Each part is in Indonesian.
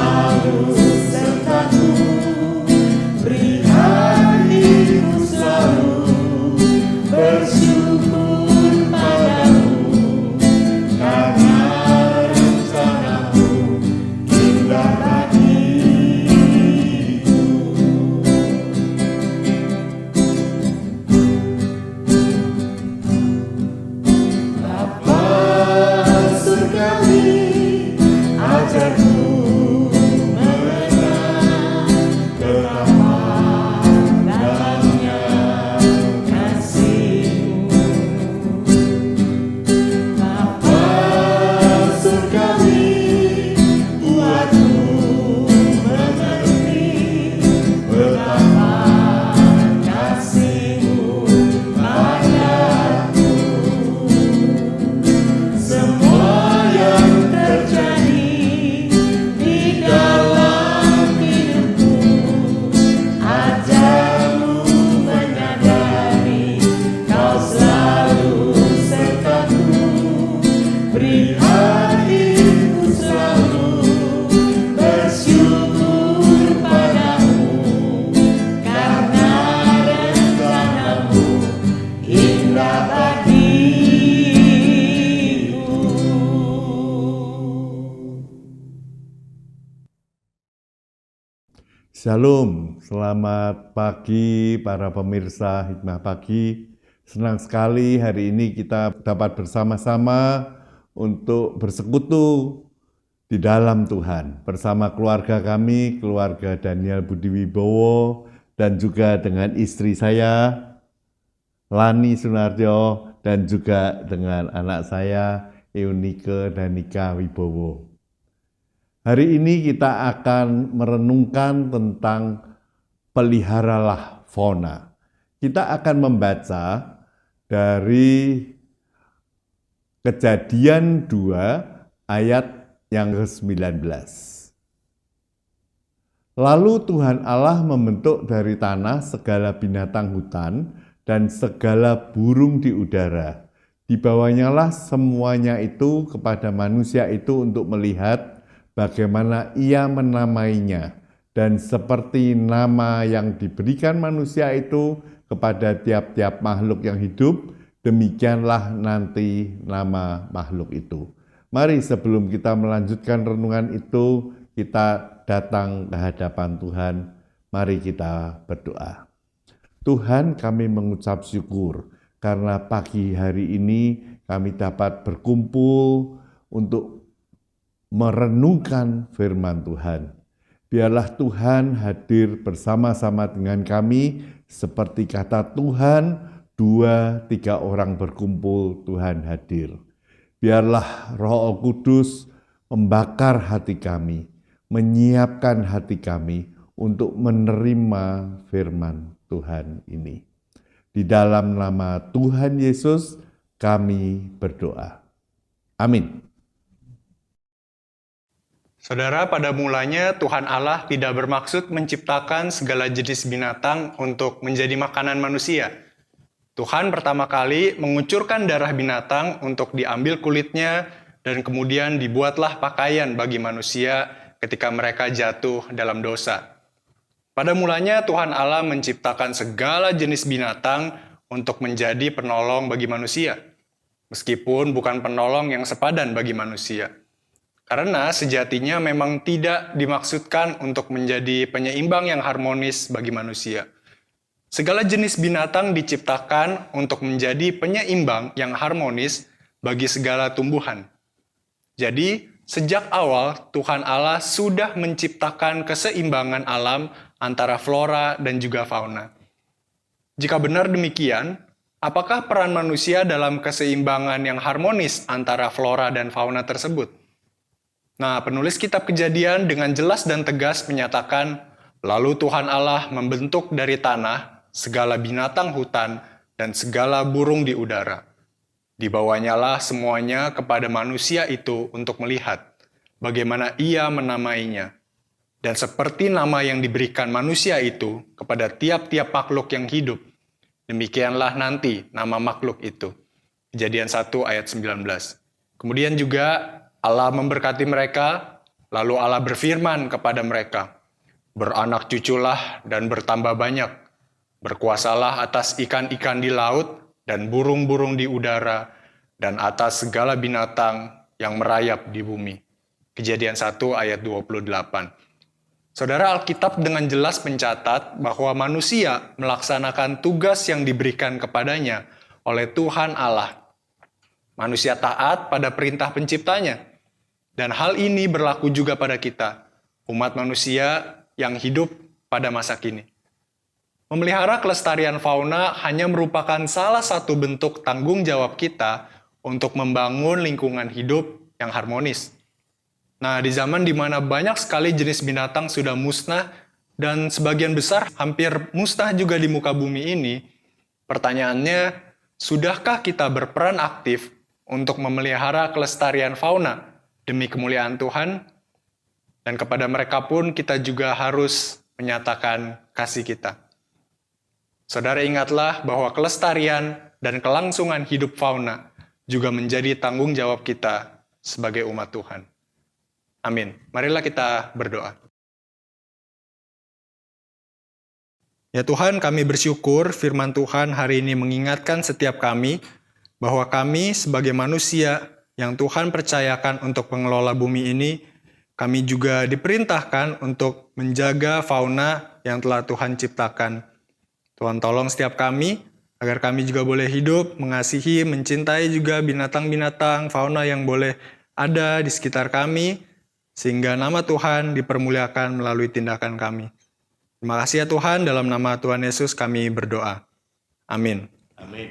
selalu sertaku, beri hatiku selalu bersyukur padamu, karena rencanamu indah bagiku. Bapa surgawi, ajarku mengenal betapa dalamnya kasih-Mu. Bapa surgawi, buatku mengerti betapa kasih-Mu padaku. Semua yang terjadi di dalam hidupku, ajarku menyadari Kau selalu sertaku, beri hatiku selalu bersyukur padamu, karena rencanamu indah bagiku. Shalom, selamat pagi para pemirsa Hikmah Pagi. Senang sekali hari ini kita dapat bersama-sama untuk bersekutu di dalam Tuhan. Bersama keluarga kami, keluarga Daniel Budi Wibowo, dan juga dengan istri saya, Lani Sunarjo, dan juga dengan anak saya, Eunike Danika Wibowo. Hari ini kita akan merenungkan tentang peliharalah fauna. Kita akan membaca dari Kejadian 2 ayat yang ke-19. Lalu Tuhan Allah membentuk dari tanah segala binatang hutan dan segala burung di udara. Dibawanyalah semuanya itu kepada manusia itu untuk melihat bagaimana ia menamainya, dan seperti nama yang diberikan manusia itu kepada tiap-tiap makhluk yang hidup, demikianlah nanti nama makhluk itu. Mari sebelum kita melanjutkan renungan itu, kita datang ke hadapan Tuhan. Mari kita berdoa. Tuhan, kami mengucap syukur karena pagi hari ini kami dapat berkumpul untuk merenungkan firman Tuhan. Biarlah Tuhan hadir bersama-sama dengan kami, seperti kata Tuhan, 2-3 orang berkumpul, Tuhan hadir. Biarlah Roh Kudus membakar hati kami, menyiapkan hati kami untuk menerima firman Tuhan ini. Di dalam nama Tuhan Yesus kami berdoa. Amin. Saudara, pada mulanya Tuhan Allah tidak bermaksud menciptakan segala jenis binatang untuk menjadi makanan manusia. Tuhan pertama kali mengucurkan darah binatang untuk diambil kulitnya dan kemudian dibuatlah pakaian bagi manusia ketika mereka jatuh dalam dosa. Pada mulanya Tuhan Allah menciptakan segala jenis binatang untuk menjadi penolong bagi manusia, meskipun bukan penolong yang sepadan bagi manusia. Karena sejatinya memang tidak dimaksudkan untuk menjadi penyeimbang yang harmonis bagi manusia. Segala jenis binatang diciptakan untuk menjadi penyeimbang yang harmonis bagi segala tumbuhan. Jadi, sejak awal Tuhan Allah sudah menciptakan keseimbangan alam antara flora dan juga fauna. Jika benar demikian, apakah peran manusia dalam keseimbangan yang harmonis antara flora dan fauna tersebut? Nah, penulis kitab Kejadian dengan jelas dan tegas menyatakan, lalu Tuhan Allah membentuk dari tanah segala binatang hutan dan segala burung di udara. Dibawanyalah semuanya kepada manusia itu untuk melihat bagaimana ia menamainya. Dan seperti nama yang diberikan manusia itu kepada tiap-tiap makhluk yang hidup, demikianlah nanti nama makhluk itu. Kejadian 1 ayat 19. Kemudian juga Allah memberkati mereka, Lalu Allah berfirman kepada mereka, "Beranak cuculah dan bertambah banyak. Berkuasalah atas ikan-ikan di laut dan burung-burung di udara dan atas segala binatang yang merayap di bumi." Kejadian 1 ayat 28. Saudara, Alkitab dengan jelas mencatat bahwa manusia melaksanakan tugas yang diberikan kepadanya oleh Tuhan Allah. Manusia taat pada perintah penciptanya. Dan hal ini berlaku juga pada kita, umat manusia yang hidup pada masa kini. Memelihara kelestarian fauna hanya merupakan salah satu bentuk tanggung jawab kita untuk membangun lingkungan hidup yang harmonis. Nah, di zaman di mana banyak sekali jenis binatang sudah musnah dan sebagian besar hampir musnah juga di muka bumi ini, pertanyaannya, sudahkah kita berperan aktif untuk memelihara kelestarian fauna demi kemuliaan Tuhan? Dan kepada mereka pun kita juga harus menyatakan kasih kita. Saudara, ingatlah bahwa kelestarian dan kelangsungan hidup fauna juga menjadi tanggung jawab kita sebagai umat Tuhan. Amin. Marilah kita berdoa. Ya Tuhan, kami bersyukur firman Tuhan hari ini mengingatkan setiap kami bahwa kami sebagai manusia yang Tuhan percayakan untuk mengelola bumi ini, kami juga diperintahkan untuk menjaga fauna yang telah Tuhan ciptakan. Tuhan tolong setiap kami agar kami juga boleh hidup, mengasihi, mencintai juga binatang-binatang, fauna yang boleh ada di sekitar kami, sehingga nama Tuhan dipermuliakan melalui tindakan kami. Terima kasih ya Tuhan, dalam nama Tuhan Yesus kami berdoa. Amin. Amin.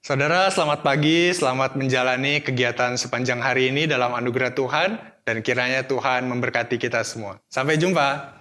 Saudara, selamat pagi, selamat menjalani kegiatan sepanjang hari ini dalam anugerah Tuhan, dan kiranya Tuhan memberkati kita semua. Sampai jumpa.